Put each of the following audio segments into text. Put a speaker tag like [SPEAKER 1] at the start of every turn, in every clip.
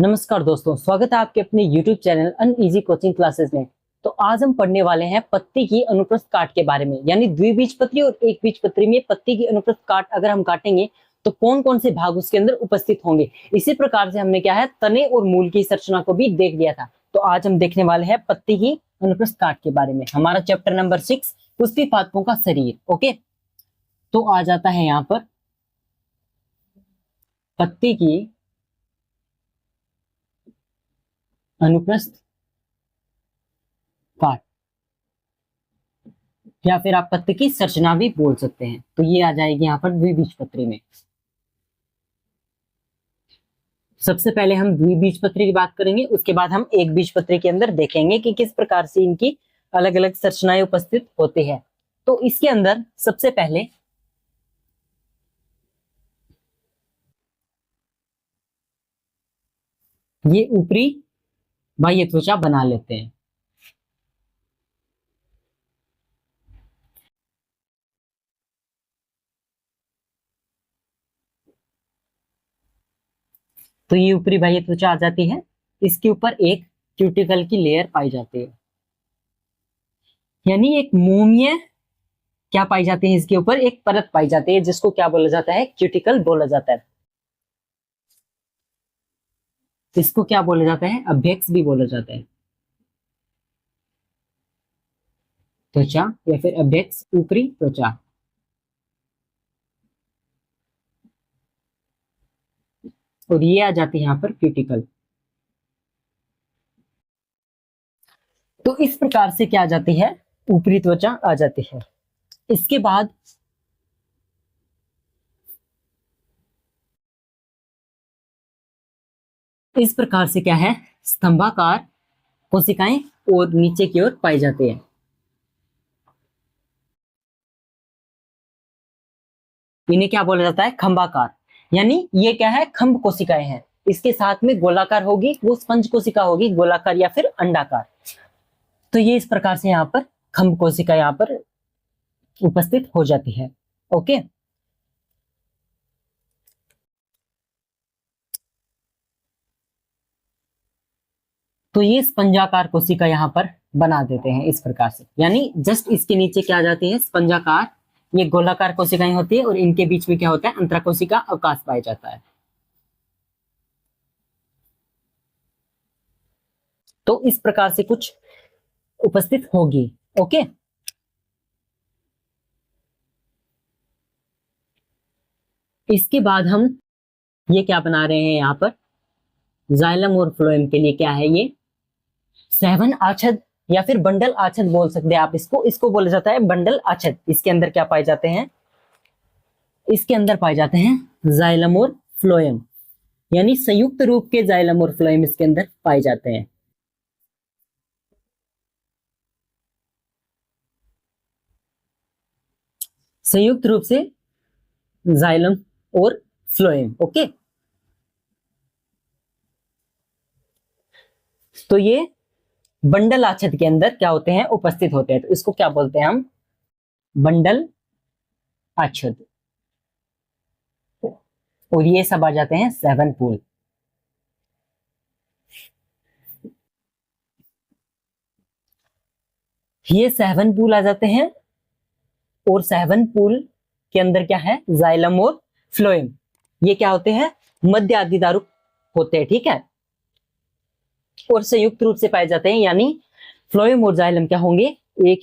[SPEAKER 1] नमस्कार दोस्तों, स्वागत है आपके अपने YouTube channel uneasy coaching classes में। तो आज हम पढ़ने वाले हैं पत्ती की अनुप्रस्थ काट के बारे में, यानी द्विबीजपत्री और एक बीजपत्री में पत्ती की अनुप्रस्थ काट अगर हम काटेंगे तो कौन कौन से भाग उसके अंदर उपस्थित होंगे। इसी प्रकार से हमने क्या है तने और मूल की संरचना को भी देख लिया था। तो आज हम देखने वाले हैं पत्ती की अनुप्रस्थ काट के बारे में। हमारा चैप्टर नंबर 6 पुष्पी पादपों का शरीर। ओके, तो आ जाता है यहाँ पर पत्ती की अनुप्रस्थ काट, या फिर आप पत्ती की संरचना भी बोल सकते हैं। तो ये आ जाएगी यहाँ पर द्विबीजपत्री में। सबसे पहले हम द्विबीजपत्री की बात करेंगे, उसके बाद हम एक बीजपत्री के अंदर देखेंगे कि किस प्रकार से इनकी अलग अलग संरचनाएं उपस्थित होती है। तो इसके अंदर सबसे पहले ये ऊपरी बाह्य त्वचा बना लेते हैं। तो ये ऊपरी बाह्य त्वचा आ जाती है। इसके ऊपर एक क्यूटिकल की लेयर पाई जाती है, यानी एक मोमीय क्या पाई जाती है, इसके ऊपर एक परत पाई जाती है जिसको क्या बोला जाता है, क्यूटिकल बोला जाता है। इसको क्या बोला जाता है, अभ्यक्ष भी बोला जाता है। त्वचा या फिर अभ्यक्ष ऊपरी त्वचा। और ये आ जाती है यहाँ पर क्यूटिकल। तो इस प्रकार से क्या आ जाती है, ऊपरी त्वचा आ जाती है। इसके बाद इस प्रकार से क्या है, स्तंभाकार कोशिकाएं और नीचे की ओर पाई जाती है। इन्हें क्या बोला जाता है, खंभाकार, यानी ये क्या है, खंभ कोशिकाएं हैं। इसके साथ में गोलाकार होगी, वो स्पंज कोशिका होगी, गोलाकार या फिर अंडाकार। तो ये इस प्रकार से यहाँ पर खंभ कोशिका यहाँ पर उपस्थित हो जाती है। ओके, तो ये स्पंजाकार कोशिका यहाँ पर बना देते हैं इस प्रकार से, यानी जस्ट इसके नीचे क्या आ जाती है, स्पंजाकार, ये गोलाकार कोशिकाएं होती है और इनके बीच में क्या होता है, अंतरा कोशिका अवकाश पाया जाता है। तो इस प्रकार से कुछ उपस्थित होगी। ओके, इसके बाद हम ये क्या बना रहे हैं यहाँ पर, जाइलम और फ्लोएम के लिए क्या है, ये सेवन आच्छद या फिर बंडल आच्छद बोल सकते हैं आप इसको बोला जाता है बंडल आच्छद। इसके अंदर क्या पाए जाते हैं, इसके अंदर पाए जाते हैं जाइलम और फ्लोएम, यानी संयुक्त रूप के जाइलम और फ्लोएम इसके अंदर पाए जाते हैं। संयुक्त रूप से जाइलम और फ्लोएम। ओके, तो ये बंडल आच्छद के अंदर क्या होते हैं, उपस्थित होते हैं। तो इसको क्या बोलते हैं हम, बंडल आच्छद। और ये सब आ जाते हैं 7 पूल। ये 7 पूल आ जाते हैं और 7 पूल के अंदर क्या है, जाइलम और फ्लोएम, ये क्या होते हैं, मध्य आदिदारुक होते हैं। ठीक है, और संयुक्त रूप से पाए जाते हैं, यानी फ्लोएम और जाइलम क्या होंगे, एक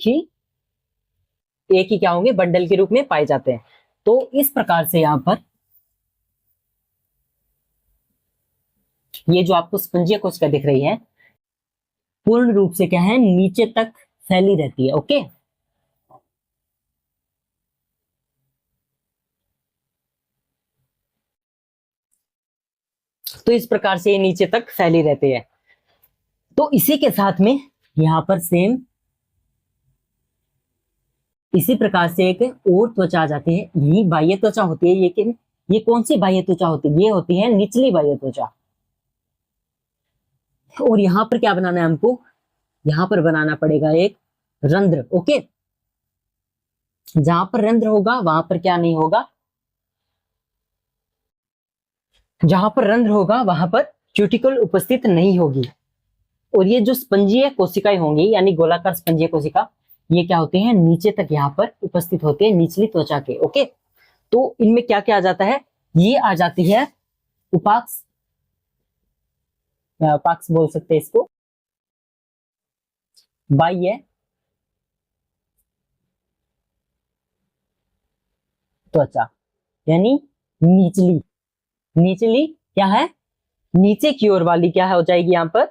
[SPEAKER 1] ही क्या होंगे, बंडल के रूप में पाए जाते हैं। तो इस प्रकार से यहां पर ये जो आपको स्पंजीय कोशिका दिख रही है, पूर्ण रूप से क्या है, नीचे तक फैली रहती है। ओके, तो इस प्रकार से ये नीचे तक फैली रहती है। तो इसी के साथ में यहां पर सेम इसी प्रकार से एक और त्वचा आ जाती है, ये बाह्य त्वचा होती है। लेकिन ये कौन सी बाह्य त्वचा होती है, ये होती है निचली बाह्य त्वचा। और यहां पर क्या बनाना है हमको, यहां पर बनाना पड़ेगा एक रंध्र। ओके, जहां पर रंध्र होगा वहां पर क्या नहीं होगा, जहां पर रंध्र होगा वहां पर क्यूटिकल उपस्थित नहीं होगी। और ये जो स्पंजीय कोशिकाएं होंगी यानी गोलाकार स्पंजीय कोशिका, ये क्या होते हैं, नीचे तक यहाँ पर उपस्थित होते हैं निचली त्वचा के। ओके, तो इनमें क्या क्या आ जाता है, ये आ जाती है उपाक्ष, उपाक्ष बोल सकते हैं इसको, बाह्य त्वचा यानी निचली, निचली क्या है, नीचे की ओर वाली क्या है हो जाएगी यहाँ पर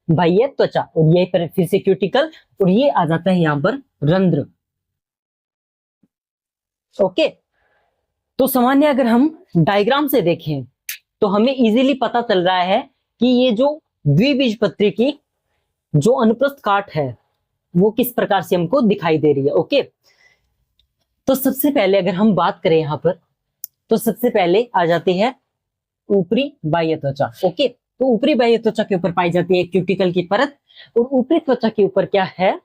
[SPEAKER 1] बाह्य त्वचा। और ये पर फिर से क्यूटिकल, और ये आ जाता है यहाँ पर रंध्र। ओके, तो सामान्य अगर हम डायग्राम से देखें तो हमें इजीली पता चल रहा है कि ये जो द्विबीजपत्री की जो अनुप्रस्थ काट है वो किस प्रकार से हमको दिखाई दे रही है। ओके, तो सबसे पहले अगर हम बात करें यहाँ पर, तो सबसे पहले आ जाती है ऊपरी बाह्य त्वचा। ओके, तो ऊपरी बाह्य त्वचा के ऊपर पाई जाती है क्यूटिकल की परत, और ऊपरी त्वचा के ऊपर क्या है,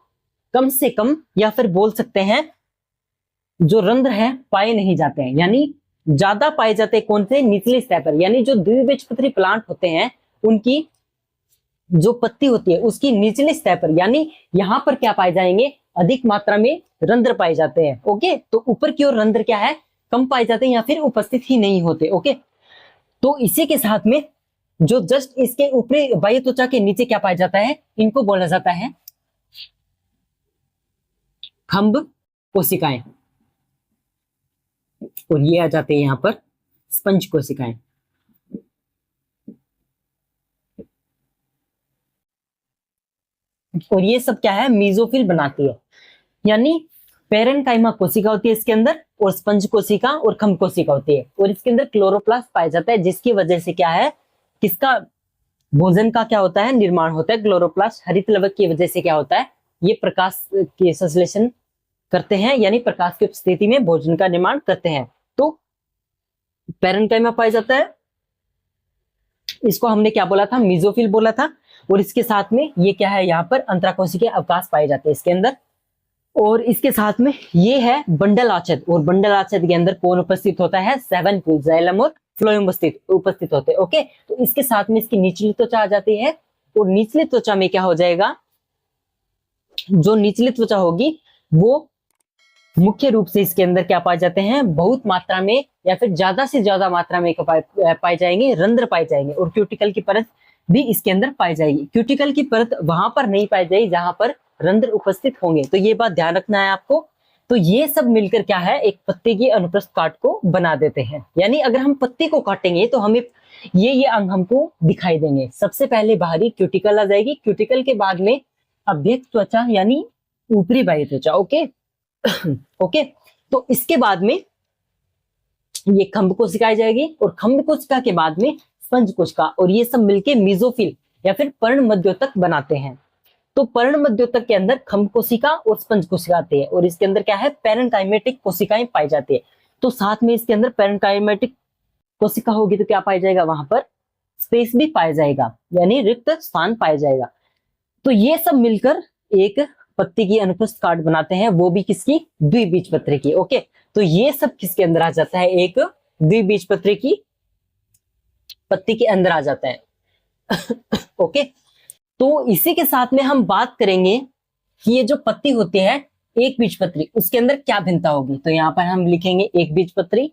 [SPEAKER 1] कम से कम या फिर बोल सकते हैं जो रंध्र है पाए नहीं जाते हैं, यानी ज्यादा पाए जाते हैं कौन से, निचली सतह पर। यानी जो द्विबीजपत्री प्लांट होते हैं उनकी जो पत्ती होती है उसकी निचली सतह पर, यानी यहाँ पर क्या पाए जाएंगे, अधिक मात्रा में रंध्र पाए जाते हैं। ओके, तो ऊपर की ओर रंध्र क्या है, कम पाए जाते हैं या फिर उपस्थित ही नहीं होते। ओके, तो इसी के साथ में जो जस्ट इसके ऊपरी बाह्य त्वचा के नीचे क्या पाया जाता है, इनको बोला जाता है खंभ कोशिकाएं, और ये आ जाते हैं यहाँ पर स्पंज कोशिकाएं। और ये सब क्या है, मीजोफिल बनाती है, यानी पेरेन्काइमा कोशिका होती है इसके अंदर, और स्पंज कोशिका और खंभ कोशिका होती है, और इसके अंदर क्लोरोप्लास्ट पाया जाता है, जिसकी वजह से क्या है, किसका भोजन का क्या होता है, निर्माण होता है। क्लोरोप्लास्ट हरित लवक की वजह से क्या होता है, ये प्रकाश के संश्लेषण करते हैं, यानी प्रकाश की उपस्थिति में भोजन का निर्माण करते हैं। तो पेरेन्काइमा पाया जाता है, इसको हमने क्या बोला था, मीजोफिल बोला था। और इसके साथ में ये क्या है, यहाँ पर अंतराकोशिकीय अवकाश पाए जाते हैं इसके अंदर। और इसके साथ में ये है बंडल आच्छाद, और बंडल आच्छाद के अंदर कौन उपस्थित होता है, 7 पूल जाइलम और फ्लोएम उपस्थित होते हैं। ओके, तो इसके साथ में इसकी निचली त्वचा आ जाती है, और निचली त्वचा में क्या हो जाएगा, जो निचली त्वचा होगी वो मुख्य रूप से इसके अंदर क्या पाए जाते हैं, बहुत मात्रा में या फिर ज्यादा से ज्यादा मात्रा में पाए जाएंगे, रंध्र पाए जाएंगे, और क्यूटिकल की परत भी इसके अंदर पाई जाएगी। क्यूटिकल की परत वहां पर नहीं पाई जाएगी जहां पर रंध्र उपस्थित होंगे, तो ये बात ध्यान रखना है आपको। तो ये सब मिलकर क्या है, एक पत्ते की अनुप्रस्थ काट को बना देते हैं। यानी अगर हम पत्ते को काटेंगे तो हमें ये अंग हमको दिखाई देंगे। सबसे पहले बाहरी क्यूटिकल आ जाएगी, क्यूटिकल के बाद में अभ्यक्त त्वचा यानी ऊपरी बाह्य त्वचा। ओके ओके, तो इसके बाद में ये खंभ कोशिका आ जाएगी, और खंभ कोशिका के बाद में स्पंज कोशिका, और ये सब मिलके मीजोफिल या फिर पर्ण मध्योतक बनाते हैं। तो पर्ण मध्योतक के अंदर खंभ कोशिका और स्पंज कोशिका आती है, और इसके अंदर क्या है, पेरेन्काइमेटिक कोशिकाएं पाई जाती है। तो साथ में इसके अंदर पेरेन्काइमेटिक कोशिका होगी तो क्या पाया जाएगा, वहां पर स्पेस भी पाया जाएगा, यानी रिक्त स्थान पाया जाएगा। तो ये सब मिलकर एक पत्ती की अनुप्रस्थ काट बनाते हैं, वो भी किसकी, द्विबीजपत्री की। ओके, तो ये सब किसके अंदर आ जाता है, एक द्विबीजपत्री की पत्ती के अंदर आ जाता है ओके, तो इसी के साथ में हम बात करेंगे कि ये जो पत्ती होती है एक बीजपत्री, उसके अंदर क्या भिन्नता होगी। तो यहां पर हम लिखेंगे एक बीजपत्री,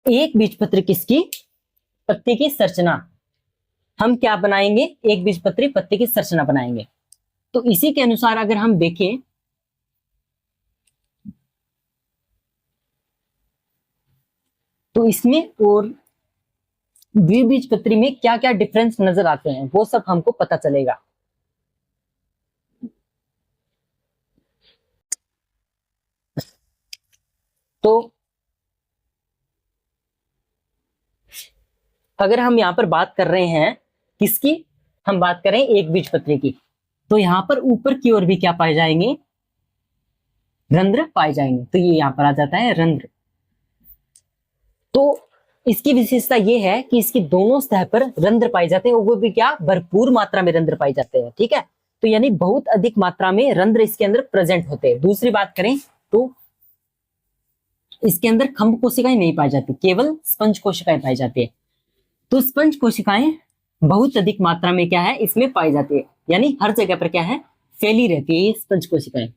[SPEAKER 1] एक बीजपत्री किसकी, पत्ती की संरचना। हम क्या बनाएंगे, एक बीजपत्री पत्ती की संरचना बनाएंगे। तो इसी के अनुसार अगर हम देखें तो इसमें और द्विबीजपत्री में क्या क्या डिफरेंस नजर आते हैं वो सब हमको पता चलेगा। तो अगर हम यहां पर बात कर रहे हैं किसकी, हम बात करें एक बीजपत्री की, तो यहां पर ऊपर की ओर भी क्या पाए जाएंगे, रंध्र पाए जाएंगे। तो ये यहां पर आ जाता है रंध्र। तो इसकी विशेषता ये है कि इसकी दोनों सतह पर रंध्र पाए जाते हैं, और वो भी क्या, भरपूर मात्रा में रंध्र पाए जाते हैं। ठीक है, तो यानी बहुत अधिक मात्रा में रंध्र इसके अंदर प्रेजेंट होते हैं। दूसरी बात करें तो इसके अंदर खंभ कोशिकाएं नहीं पाई जाती, केवल स्पंज कोशिकाएं पाई जाती है। तो स्पंज कोशिकाएं बहुत अधिक मात्रा में क्या है इसमें पाई जाती है, यानी हर जगह पर क्या है फैली रहती है ये स्पंज कोशिकाएं।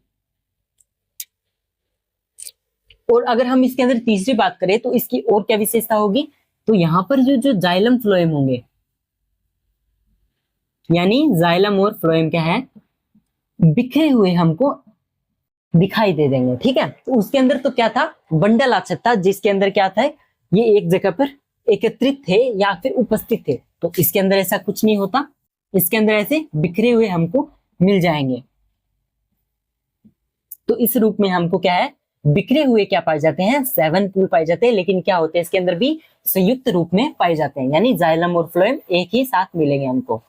[SPEAKER 1] और अगर हम इसके अंदर तीसरी बात करें तो इसकी और क्या विशेषता होगी, तो यहां पर जो जाइलम फ्लोएम होंगे, यानी जाइलम और फ्लोएम क्या है बिखरे हुए हमको दिखाई दे देंगे। ठीक है, तो उसके अंदर तो क्या था बंडल आच्छादित था, जिसके अंदर क्या था ये एक जगह पर एकत्रित थे या फिर उपस्थित थे। तो इसके अंदर ऐसा कुछ नहीं होता, इसके अंदर ऐसे बिखरे हुए हमको मिल जाएंगे। तो इस रूप में हमको क्या है बिखरे हुए क्या पाए जाते हैं 7 पूल पाए जाते हैं, लेकिन क्या होते हैं इसके अंदर भी संयुक्त रूप में पाए जाते हैं, यानी जाइलम और फ्लोएम एक ही साथ मिलेंगे हमको।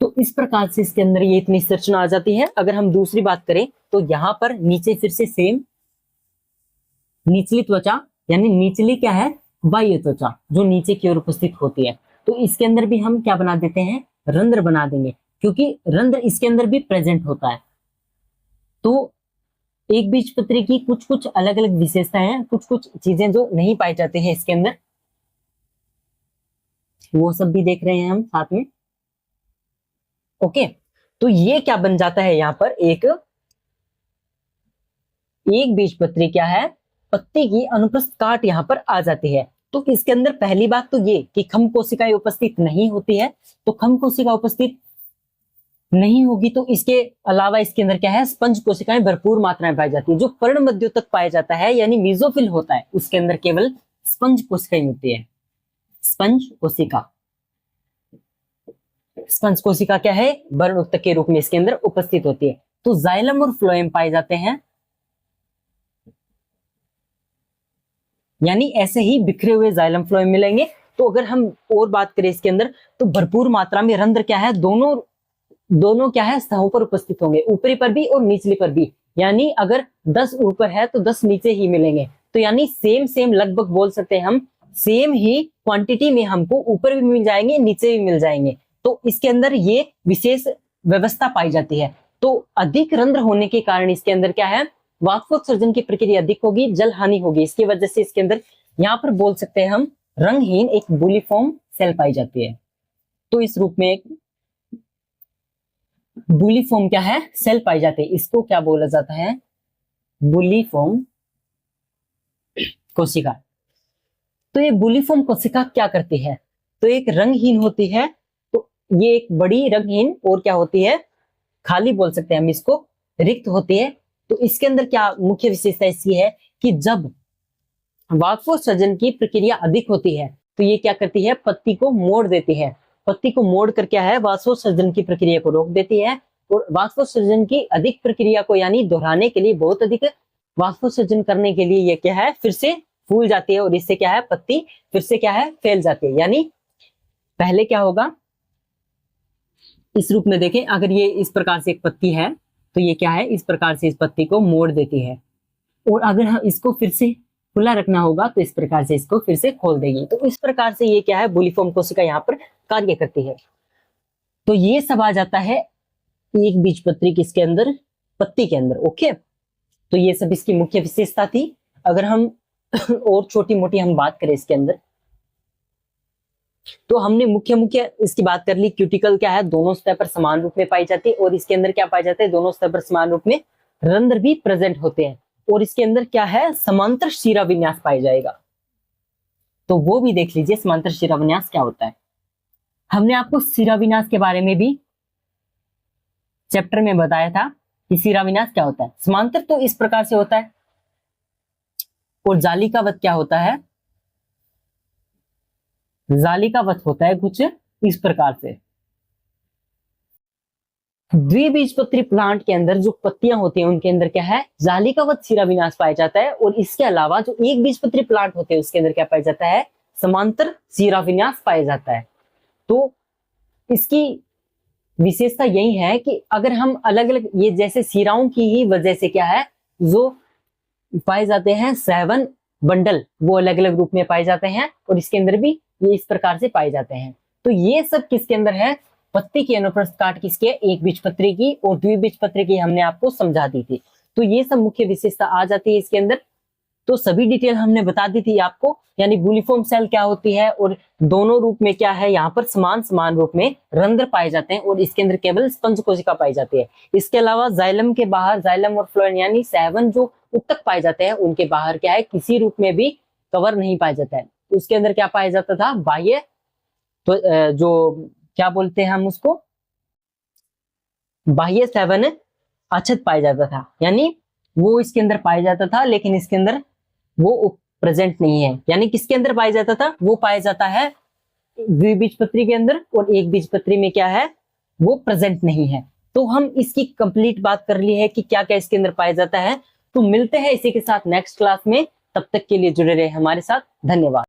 [SPEAKER 1] तो इस प्रकार से इसके अंदर ये इतनी संरचना आ जाती है। अगर हम दूसरी बात करें तो यहां पर नीचे फिर से सेम निचली त्वचा, यानी निचली क्या है बाह्य त्वचा जो नीचे की ओर उपस्थित होती है, तो इसके अंदर भी हम क्या बना देते हैं रंध्र बना देंगे, क्योंकि रंध्र इसके अंदर भी प्रेजेंट होता है। तो एक बीजपत्री की कुछ कुछ अलग अलग विशेषताएं हैं, कुछ कुछ चीजें जो नहीं पाई जाती है इसके अंदर, वो सब भी देख रहे हैं हम साथ में। ओके, तो ये क्या बन जाता है यहाँ पर एक बीजपत्री क्या है पत्ती की अनुप्रस्थ काट यहाँ पर आ जाती है। तो इसके अंदर पहली बात तो ये कि खंभ कोशिकाएं उपस्थित नहीं होती है, तो खंभ कोशिका उपस्थित नहीं होगी तो इसके अलावा इसके अंदर क्या है स्पंज कोशिकाएं भरपूर मात्रा में पाई जाती है। जो पर्ण मध्य तक पाया जाता है यानी मीजोफिल होता है, उसके अंदर केवल स्पंज कोशिकाएं होती है। स्पंज कोशिका, स्पंज कोशिका क्या है वर्ण उत्तक के रूप में इसके अंदर उपस्थित होती है। तो जाइलम और फ्लोएम पाए जाते हैं, यानी ऐसे ही बिखरे हुए जाइलम फ्लोएम मिलेंगे। तो अगर हम और बात करें इसके अंदर तो भरपूर मात्रा में रंध्र क्या है दोनों क्या है स्तहों पर उपस्थित होंगे, ऊपरी पर भी और निचली पर भी, यानी अगर 10 ऊपर है तो 10 नीचे ही मिलेंगे। तो यानी सेम लगभग बोल सकते हैं हम सेम ही क्वांटिटी में हमको ऊपर भी मिल जाएंगे नीचे भी मिल जाएंगे। तो इसके अंदर ये विशेष व्यवस्था पाई जाती है। तो अधिक रंध्र होने के कारण इसके अंदर क्या है वाष्पोत्सर्जन की प्रक्रिया अधिक होगी, जल हानि होगी। इसकी वजह से इसके अंदर यहाँ पर बोल सकते हैं हम रंगहीन एक बुलिफॉर्म सेल पाई जाती है। तो इस रूप में एक बुलिफॉर्म क्या है सेल पाई जाती है, इसको क्या बोला जाता है बुलिफॉर्म कोशिका। तो ये बुलिफॉर्म कोशिका क्या करती है, तो एक रंगहीन होती है, तो ये एक बड़ी रंगहीन और क्या होती है खाली बोल सकते हैं हम इसको रिक्त होती है। तो इसके अंदर क्या मुख्य विशेषता इसकी है कि जब वाष्पोत्सर्जन की प्रक्रिया अधिक होती है तो ये क्या करती है पत्ती को मोड़ देती है, पत्ती को मोड़ कर क्या है वाष्पोत्सर्जन की प्रक्रिया को रोक देती है। और वाष्पोत्सर्जन की अधिक प्रक्रिया को यानी दोहराने के लिए बहुत अधिक वाष्पोत्सर्जन करने के लिए ये क्या है फिर से फूल जाती है और इससे क्या है पत्ती फिर से क्या है फैल जाती है। यानी पहले क्या होगा इस रूप में देखें, अगर ये इस प्रकार से एक पत्ती है तो ये क्या है इस प्रकार से इस पत्ती को मोड़ देती है, और अगर हम इसको फिर से खुला रखना होगा तो इस प्रकार से इसको फिर से खोल देगी। तो इस प्रकार से ये क्या है बुलिफॉर्म कोशिका यहाँ पर कार्य करती है। तो ये सब आ जाता है एक बीजपत्री किसके अंदर पत्ती के अंदर। ओके, तो ये सब इसकी मुख्य विशेषता थी। अगर हम और छोटी मोटी हम बात करें इसके अंदर तो हमने मुख्य इसकी बात कर ली। क्यूटिकल क्या है दोनों स्तर पर समान रूप में पाई जाती है, और इसके अंदर क्या पाया जाता है दोनों स्तर पर समान रूप में रंध्र भी प्रेजेंट होते हैं, और इसके अंदर क्या है समांतर शिरा विन्यास पाया जाएगा। तो वो भी देख लीजिए समांतर शिरा विन्यास क्या होता है। हमने आपको शिरा विन्यास के बारे में भी चैप्टर में बताया था कि शिरा विन्यास क्या होता है। समांतर तो इस प्रकार से होता है, और जालिकावत क्या होता है जालिकावत होता है कुछ इस प्रकार से। द्विबीजपत्री प्लांट के अंदर जो पत्तियां होती हैं उनके अंदर क्या है जालिकावत शिरा विन्यास पाया जाता है, और इसके अलावा जो एक बीजपत्री प्लांट होते हैं उसके अंदर क्या पाया जाता है समांतर शिरा विन्यास पाया जाता है। तो इसकी विशेषता यही है कि अगर हम अलग अलग ये जैसे शिराओं की ही वजह से क्या है जो पाए जाते हैं 7 बंडल वो अलग अलग रूप में पाए जाते हैं, और इसके अंदर भी ये इस प्रकार से पाए जाते हैं। तो ये सब किसके अंदर है पत्ती की अनुप्रस्थ काट किसकी है, एक बीजपत्री की, और द्विबीजपत्री की हमने आपको समझा दी थी। तो ये सब मुख्य विशेषता आ जाती है इसके अंदर। तो सभी डिटेल हमने बता दी थी आपको, यानी गुलिफॉर्म सेल क्या होती है और दोनों रूप में क्या है, यहाँ पर समान समान रूप में रंध्र पाए जाते हैं और इसके अंदर केवल स्पंज कोशिका पाई जाती है। इसके अलावा जाइलम के बाहर, जाइलम और फ्लोएम यानी सेवन जो उत्तक पाए जाते हैं, उनके बाहर क्या है, किसी रूप में भी कवर नहीं पाया जाता है। उसके अंदर क्या पाया जाता था, बाह्य, तो जो क्या बोलते हैं हम उसको, बाह्य सेवन अछत पाया जाता था, यानी वो इसके अंदर पाया जाता था, लेकिन इसके अंदर वो प्रेजेंट नहीं है। यानी किसके अंदर पाया जाता था, वो पाया जाता है द्विबीजपत्री के अंदर, और एक बीजपत्री में क्या है, वो प्रेजेंट नहीं है। तो हम इसकी कंप्लीट बात कर ली है कि क्या क्या इसके अंदर पाया जाता है। तो मिलते हैं इसी के साथ नेक्स्ट क्लास में, तब तक के लिए जुड़े रहे हमारे साथ। धन्यवाद।